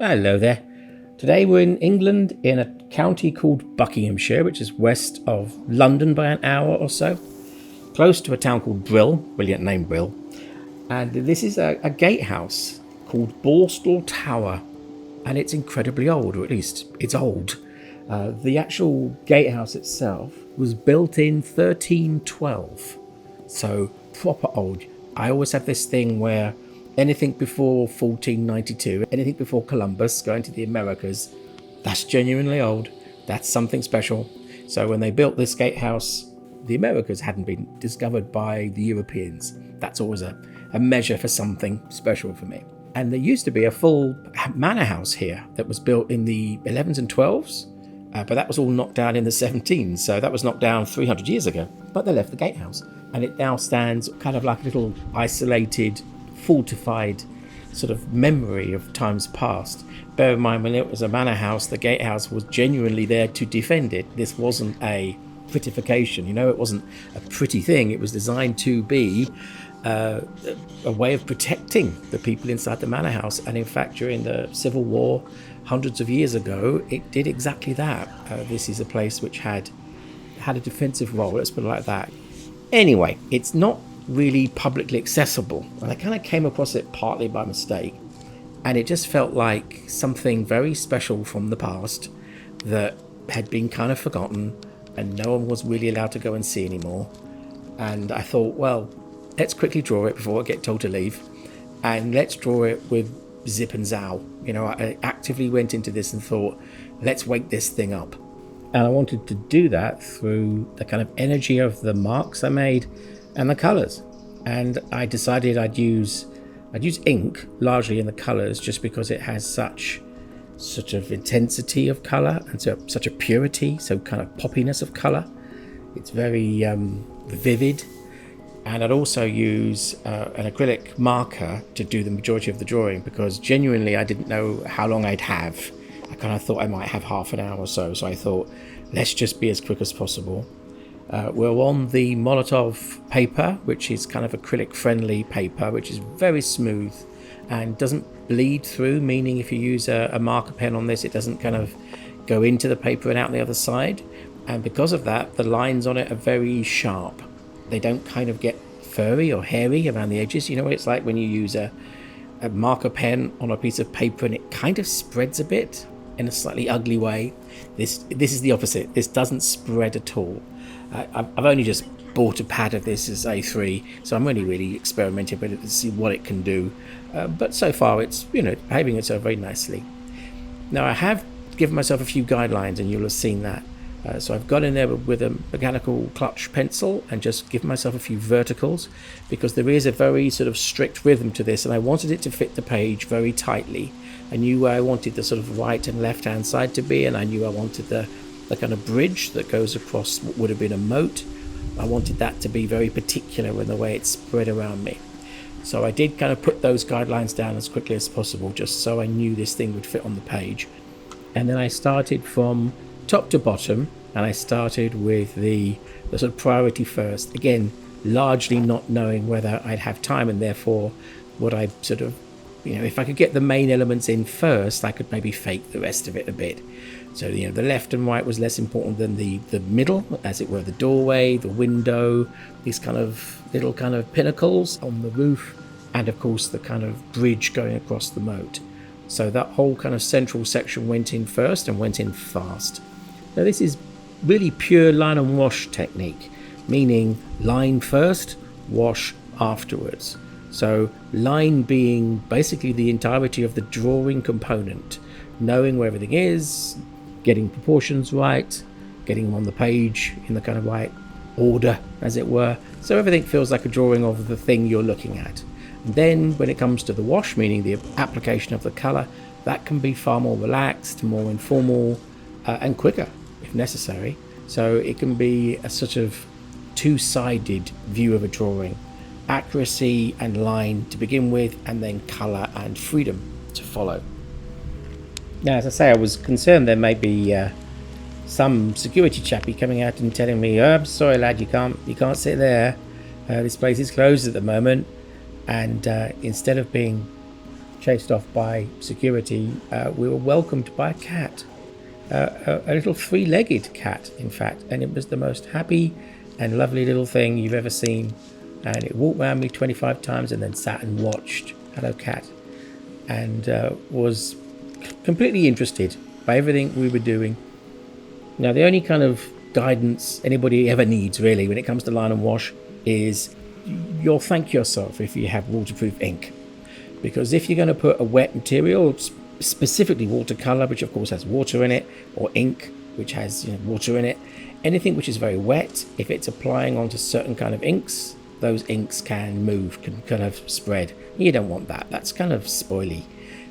Hello there. Today we're in England in a county called Buckinghamshire, which is west of London by an hour or so, close to a town called Brill, brilliant name Brill. And this is a gatehouse called Boarstall Tower, and it's incredibly old, or at least it's old. The actual gatehouse itself was built in 1312, so proper old. I always have this thing where anything before 1492, anything before Columbus going to the Americas, that's genuinely old. That's something special. So when they built this gatehouse, the Americas hadn't been discovered by the Europeans. That's always a measure for something special for me. And there used to be a full manor house here that was built in the 11s and 12s, but that was all knocked down in the 17s. So that was knocked down 300 years ago. But they left the gatehouse, and it now stands kind of like a little isolated, fortified sort of memory of times past. Bear in mind, when it was a manor house, the gatehouse was genuinely there to defend it. This wasn't a prettification, it wasn't a pretty thing. It was designed to be a way of protecting the people inside the manor house. And in fact, during the Civil War, hundreds of years ago, it did exactly that. This is a place which had a defensive role, let's put it like that. Anyway, it's not really publicly accessible, and I kind of came across it partly by mistake, and it just felt like something very special from the past that had been kind of forgotten and no one was really allowed to go and see anymore. And I thought, well, let's quickly draw it before I get told to leave, and let's draw it with zip and zow. I actively went into this and thought, let's wake this thing up. And I wanted to do that through the kind of energy of the marks I made and the colours. And I decided I'd use ink largely in the colours, just because it has such sort of intensity of colour and such a purity, so kind of poppiness of colour. It's very vivid. And I'd also use an acrylic marker to do the majority of the drawing, because genuinely I didn't know how long I'd have. I kind of thought I might have half an hour or so I thought, let's just be as quick as possible. We're on the Molotow paper, which is kind of acrylic friendly paper, which is very smooth and doesn't bleed through, meaning if you use a marker pen on this, it doesn't kind of go into the paper and out the other side. And because of that, the lines on it are very sharp. They don't kind of get furry or hairy around the edges. What it's like when you use a marker pen on a piece of paper and it kind of spreads a bit in a slightly ugly way. This is the opposite. This doesn't spread at all. I've only just bought a pad of this as A3, so I'm only really experimenting with it to see what it can do. But so far it's behaving itself very nicely. Now I have given myself a few guidelines, and you'll have seen that. So I've got in there with a mechanical clutch pencil and just given myself a few verticals, because there is a very sort of strict rhythm to this, and I wanted it to fit the page very tightly. I knew where I wanted the sort of right and left hand side to be, and I knew I wanted the kind of bridge that goes across what would have been a moat. I wanted that to be very particular in the way it's spread around me. So I did kind of put those guidelines down as quickly as possible, just so I knew this thing would fit on the page. And then I started from top to bottom, and I started with the sort of priority first. Again, largely not knowing whether I'd have time, and therefore what I sort of, if I could get the main elements in first, I could maybe fake the rest of it a bit. So, the left and right was less important than the middle, as it were, the doorway, the window, these kind of little kind of pinnacles on the roof, and of course the kind of bridge going across the moat. So that whole kind of central section went in first and went in fast. Now this is really pure line and wash technique, meaning line first, wash afterwards. So line being basically the entirety of the drawing component, knowing where everything is, getting proportions right, getting them on the page in the kind of right order, as it were, so everything feels like a drawing of the thing you're looking at. And then when it comes to the wash, meaning the application of the colour, that can be far more relaxed, more informal, and quicker if necessary. So it can be a sort of two-sided view of a drawing. Accuracy and line to begin with, and then colour and freedom to follow. Now, as I say, I was concerned there may be some security chappie coming out and telling me, "Oh, I'm sorry, lad, you can't sit there. This place is closed at the moment." And instead of being chased off by security, we were welcomed by a cat, a little three-legged cat, in fact, and it was the most happy and lovely little thing you've ever seen. And it walked around me 25 times and then sat and watched. Hello, cat. And was completely interested by everything we were doing. Now, the only kind of guidance anybody ever needs, really, when it comes to line and wash is you'll thank yourself if you have waterproof ink. Because if you're going to put a wet material, specifically watercolor, which of course has water in it, or ink, which has water in it, anything which is very wet, if it's applying onto certain kind of inks, those inks can move, can kind of spread. You don't want that. That's kind of spoily.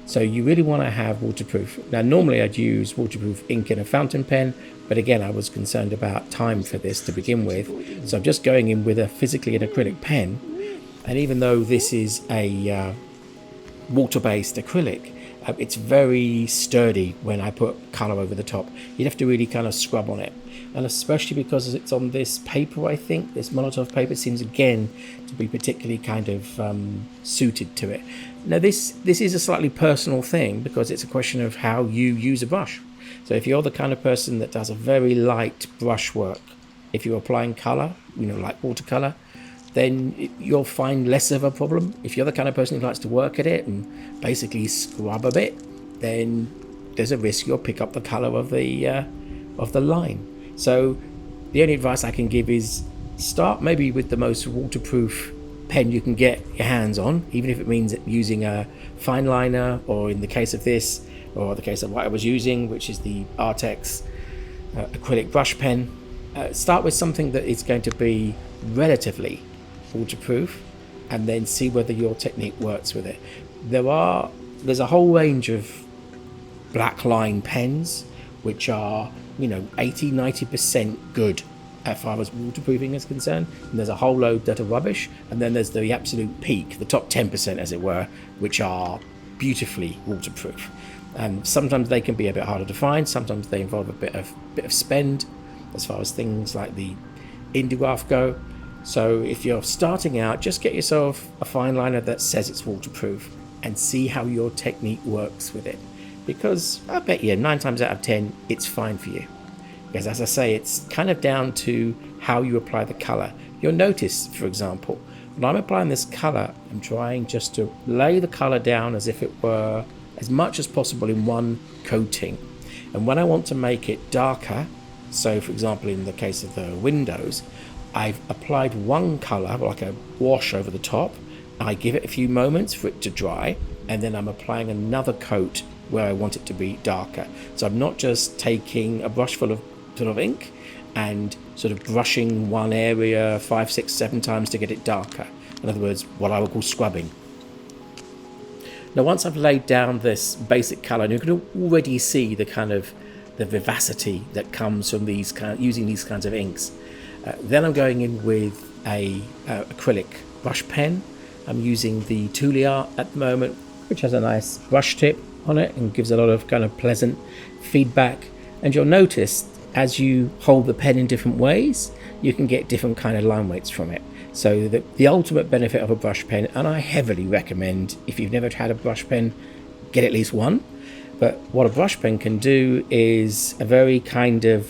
So you really want to have waterproof. Now, normally I'd use waterproof ink in a fountain pen, but again, I was concerned about time for this to begin with. So I'm just going in with a physically an acrylic pen. And even though this is a water-based acrylic, it's very sturdy when I put color over the top. You'd have to really kind of scrub on it. And especially because it's on this paper, I think, this Molotow paper seems again to be particularly kind of suited to it. Now this is a slightly personal thing because it's a question of how you use a brush. So if you're the kind of person that does a very light brush work, if you're applying color, like watercolor, then you'll find less of a problem. If you're the kind of person who likes to work at it and basically scrub a bit, then there's a risk you'll pick up the color of the line. So the only advice I can give is start maybe with the most waterproof pen you can get your hands on, even if it means using a fine liner, or in the case of this, or the case of what I was using, which is the Arrtx acrylic brush pen. Start with something that is going to be relatively waterproof, and then see whether your technique works with it. There's a whole range of black line pens which are 80-90% good as far as waterproofing is concerned, and there's a whole load that are rubbish, and then there's the absolute peak, the top 10% as it were, which are beautifully waterproof. And sometimes they can be a bit harder to find, sometimes they involve a bit of spend as far as things like the Indigraph go. So if you're starting out, just get yourself a fine liner that says it's waterproof and see how your technique works with it. Because I bet you 9 times out of 10, it's fine for you. Because as I say, it's kind of down to how you apply the color. You'll notice, for example, when I'm applying this color, I'm trying just to lay the color down as if it were as much as possible in one coating. And when I want to make it darker, so for example, in the case of the windows, I've applied one color, like a wash over the top. I give it a few moments for it to dry, and then I'm applying another coat where I want it to be darker. So I'm not just taking a brush full of sort of ink and sort of brushing one area 5, 6, 7 times to get it darker. In other words, what I would call scrubbing. Now, once I've laid down this basic color, and you can already see the kind of the vivacity that comes from these using these kinds of inks. Then I'm going in with a acrylic brush pen. I'm using the Tooli-art at the moment, which has a nice brush tip on it and gives a lot of kind of pleasant feedback. And you'll notice as you hold the pen in different ways, you can get different kind of line weights from it. So the ultimate benefit of a brush pen, and I heavily recommend, if you've never had a brush pen, get at least one. But what a brush pen can do is a very kind of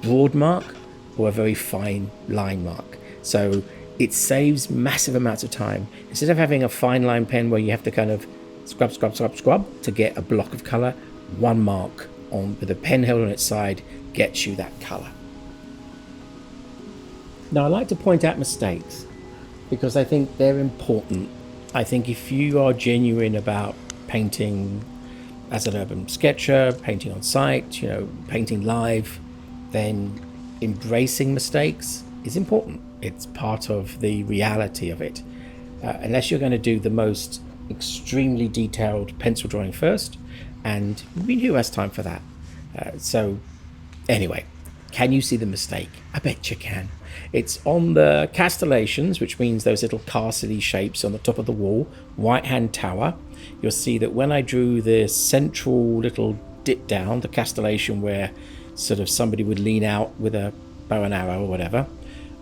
broad mark or a very fine line mark. So it saves massive amounts of time. Instead of having a fine line pen where you have to kind of scrub to get a block of color, one mark with a pen held on its side gets you that color. Now, I like to point out mistakes because I think they're important. I think if you are genuine about painting as an urban sketcher, painting on site, painting live, then embracing mistakes is important. It's part of the reality of it. Unless you're going to do the most extremely detailed pencil drawing first, and who has time for that? So anyway, can you see the mistake? I bet you can. It's on the castellations, which means those little castle-y shapes on the top of the wall, right-hand tower. You'll see that when I drew the central little dip down, the castellation where sort of somebody would lean out with a bow and arrow or whatever,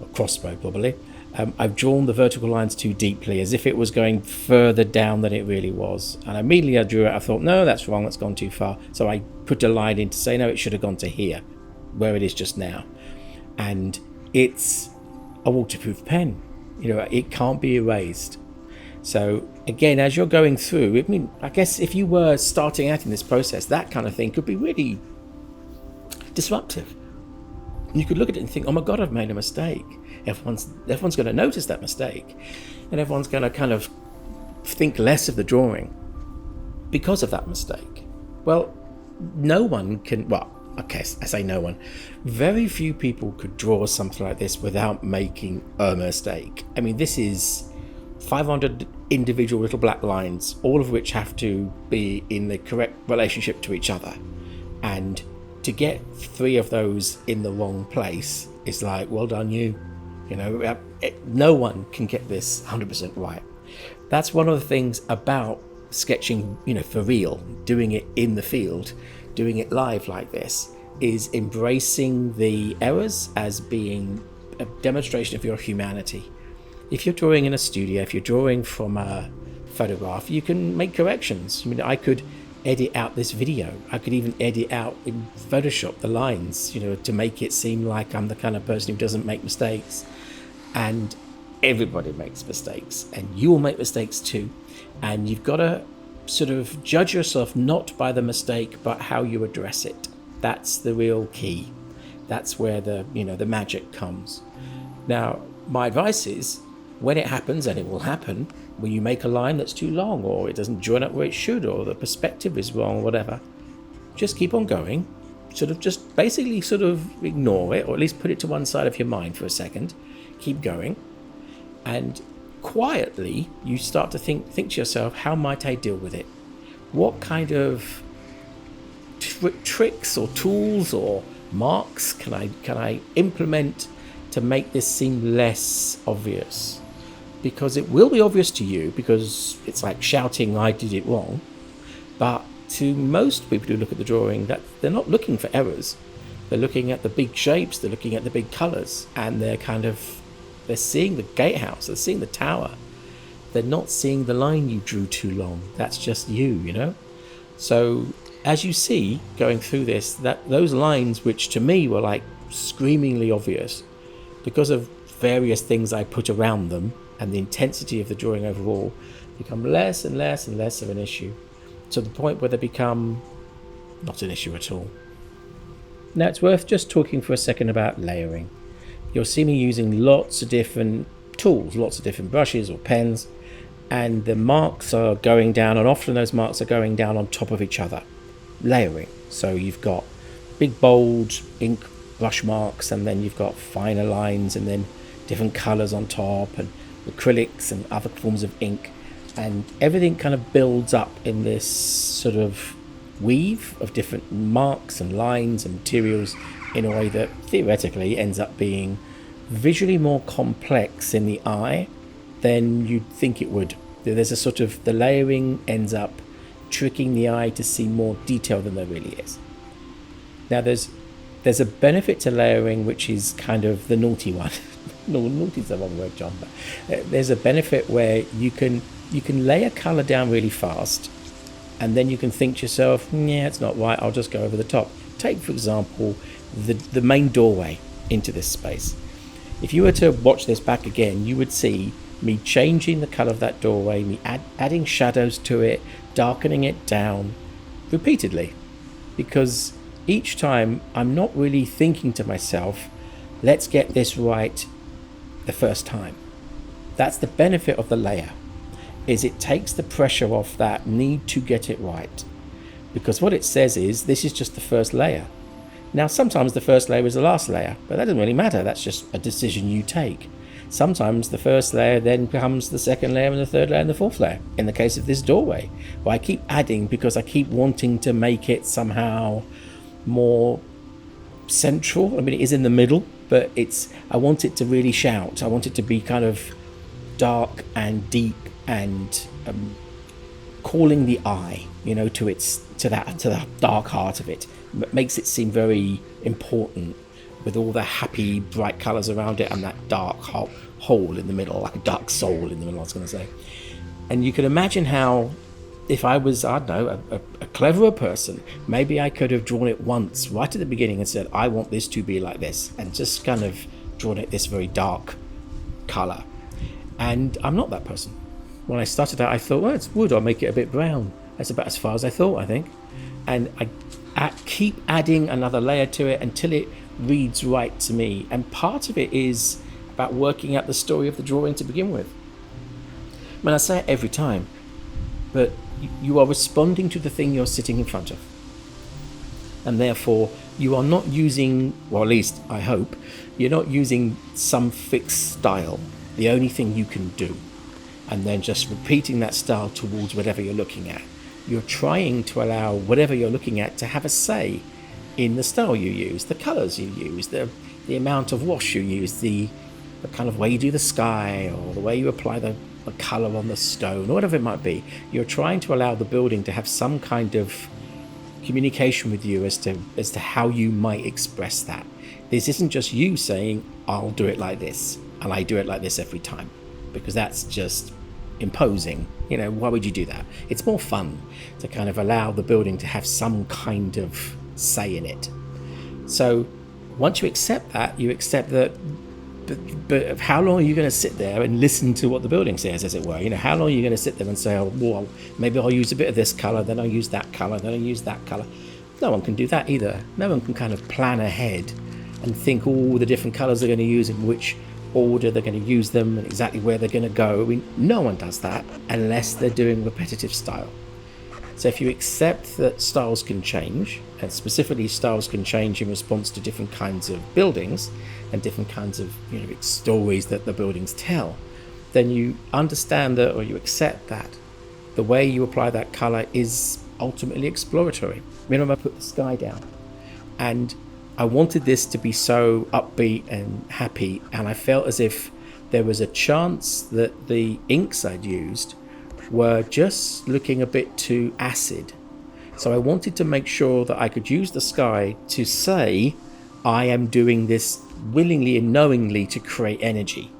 or crossbow probably, I've drawn the vertical lines too deeply, as if it was going further down than it really was. And immediately I drew it, I thought, no, that's wrong, that's gone too far. So I put a line in to say, no, it should have gone to here, where it is just now. And it's a waterproof pen. You know, it can't be erased. So again, as you're going through, I mean, I guess if you were starting out in this process, that kind of thing could be really disruptive. You could look at it and think, oh my God, I've made a mistake. Everyone's going to notice that mistake, and everyone's going to kind of think less of the drawing because of that mistake. Well, no one can, well, okay, I say no one. Very few people could draw something like this without making a mistake. I mean, this is 500 individual little black lines, all of which have to be in the correct relationship to each other. And to get 3 of those in the wrong place is like, well done you. You know, no one can get this 100% right. That's one of the things about sketching, you know, for real, doing it in the field, doing it live like this, is embracing the errors as being a demonstration of your humanity. If you're drawing in a studio, if you're drawing from a photograph, you can make corrections. I mean, I could edit out this video. I could even edit out in Photoshop the lines, you know, to make it seem like I'm the kind of person who doesn't make mistakes. And everybody makes mistakes, and you will make mistakes too. And you've got to sort of judge yourself not by the mistake, but how you address it. That's the real key. That's where the, you know, the magic comes. Now, my advice is, when it happens, and it will happen, when you make a line that's too long, or it doesn't join up where it should, or the perspective is wrong, or whatever, just keep on going. Sort of just basically sort of ignore it, or at least put it to one side of your mind for a second. Keep going, and quietly you start to think to yourself, how might I deal with it? What kind of tricks or tools or marks can I implement to make this seem less obvious? Because it will be obvious to you, because it's like shouting, I did it wrong. But to most people who look at the drawing, that they're not looking for errors. They're looking at the big shapes, they're looking at the big colors, and they're seeing the gatehouse, they're seeing the tower. They're not seeing the line you drew too long. That's just you, you know? So as you see going through this, that those lines, which to me were like screamingly obvious, because of various things I put around them and the intensity of the drawing overall, become less and less and less of an issue, to the point where they become not an issue at all. Now it's worth just talking for a second about layering. You'll see me using lots of different tools, lots of different brushes or pens, and the marks are going down, and often those marks are going down on top of each other, layering. So you've got big bold ink brush marks, and then you've got finer lines, and then different colors on top, and acrylics and other forms of ink, and everything kind of builds up in this sort of weave of different marks and lines and materials in a way that theoretically ends up being visually more complex in the eye than you'd think it would. There's a sort of, the layering ends up tricking the eye to see more detail than there really is. Now there's a benefit to layering, which is kind of the naughty one. No, naughty's the wrong word, John, but there's a benefit where you can lay a color down really fast, and then you can think to yourself, yeah, it's not right, I'll just go over the top. Take, for example, the main doorway into this space. If you were to watch this back again, you would see me changing the color of that doorway, me adding shadows to it, darkening it down repeatedly, because each time I'm not really thinking to myself, let's get this right the first time. That's the benefit of the layer, is it takes the pressure off that need to get it right, because what it says is this is just the first layer. Now sometimes the first layer is the last layer, but that doesn't really matter, that's just a decision you take. Sometimes the first layer then becomes the second layer and the third layer and the fourth layer, in the case of this doorway, where I keep adding because I keep wanting to make it somehow more central. I mean, it is in the middle, but I want it to really shout. I want it to be kind of dark and deep and calling the eye, you know, to the dark heart of it. It makes it seem very important, with all the happy bright colors around it and that dark hole in the middle, like a dark soul in the middle, I was going to say. And you can imagine how, if I was, I don't know, a cleverer person, maybe I could have drawn it once right at the beginning and said, I want this to be like this, and just kind of drawn it this very dark color. And I'm not that person. When I started out, I thought, well, it's wood, I'll make it a bit brown. That's about as far as I thought, I think. And I keep adding another layer to it until it reads right to me. And part of it is about working out the story of the drawing to begin with. I mean, I say it every time, but you are responding to the thing you're sitting in front of. And therefore, you are not using, or at least I hope, you're not using some fixed style, the only thing you can do, and then just repeating that style towards whatever you're looking at. You're trying to allow whatever you're looking at to have a say in the style you use, the colors you use, the amount of wash you use, the kind of way you do the sky, or the way you apply the color on the stone, or whatever it might be. You're trying to allow the building to have some kind of communication with you as to how you might express that. This isn't just you saying, I'll do it like this, and I do it like this every time, because that's just imposing. You know, why would you do that? It's more fun to kind of allow the building to have some kind of say in it. So once you accept that, you accept that. But how long are you going to sit there and listen to what the building says, as it were? You know, how long are you going to sit there and say, oh, well, maybe I'll use a bit of this color, then I'll use that color, then I'll use that color. No one can do that either. No one can kind of plan ahead and think all the different colors they're going to use, in which order they're going to use them, and exactly where they're going to go. I mean, no one does that unless they're doing repetitive style. So if you accept that styles can change, and specifically styles can change in response to different kinds of buildings and different kinds of, you know, stories that the buildings tell, then you understand that, or you accept that the way you apply that color is ultimately exploratory. Remember, I put the sky down, and I wanted this to be so upbeat and happy, and I felt as if there was a chance that the inks I'd used were just looking a bit too acid. So I wanted to make sure that I could use the sky to say, I am doing this willingly and knowingly to create energy.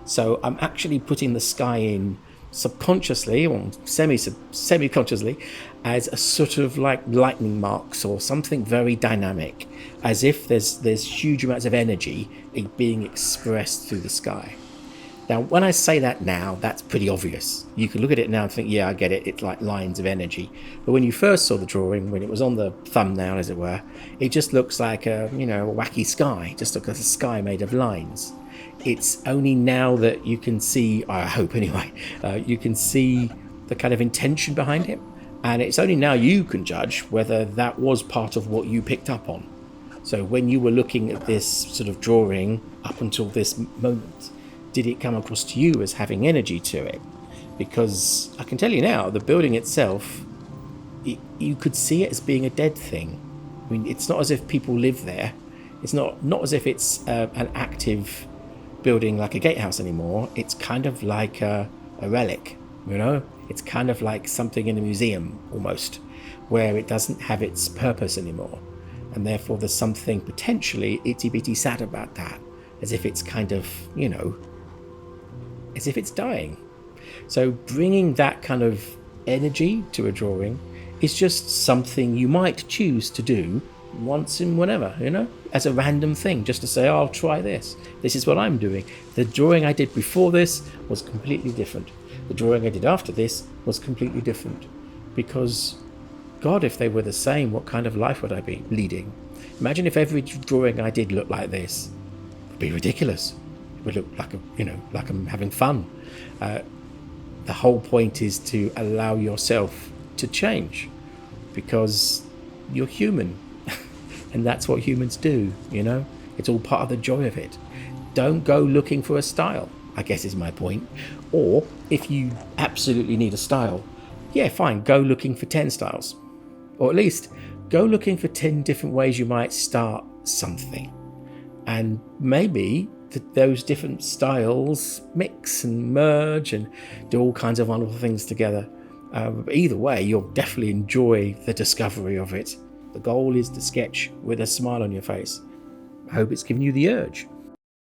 So I'm actually putting the sky in subconsciously, or semi-consciously, as a sort of like lightning marks or something very dynamic, as if there's huge amounts of energy being expressed through the sky. Now, when I say that now, that's pretty obvious. You can look at it now and think, yeah, I get it. It's like lines of energy. But when you first saw the drawing, when it was on the thumbnail, as it were, it just looks like a wacky sky. It just looks like a sky made of lines. It's only now that you can see, I hope anyway, you can see the kind of intention behind it. And it's only now you can judge whether that was part of what you picked up on. So when you were looking at this sort of drawing up until this moment, did it come across to you as having energy to it? Because I can tell you now, the building itself, you could see it as being a dead thing. I mean, it's not as if people live there. It's not as if it's an active building like a gatehouse anymore. It's kind of like a relic, you know? It's kind of like something in a museum almost, where it doesn't have its purpose anymore. And therefore there's something potentially itty-bitty sad about that, as if it's kind of, as if it's dying. So bringing that kind of energy to a drawing is just something you might choose to do once in whenever, as a random thing, just to say, oh, I'll try this. This is what I'm doing. The drawing I did before this was completely different. The drawing I did after this was completely different. Because, God, if they were the same, what kind of life would I be leading? Imagine if every drawing I did looked like this. It would be ridiculous. It would look like like I'm having fun. The whole point is to allow yourself to change, because you're human. And that's what humans do, It's all part of the joy of it. Don't go looking for a style, I guess is my point. Or if you absolutely need a style, yeah, fine, go looking for 10 styles. Or at least go looking for 10 different ways you might start something. And maybe those different styles mix and merge and do all kinds of wonderful things together. Either way, you'll definitely enjoy the discovery of it. The goal is to sketch with a smile on your face. I hope it's given you the urge.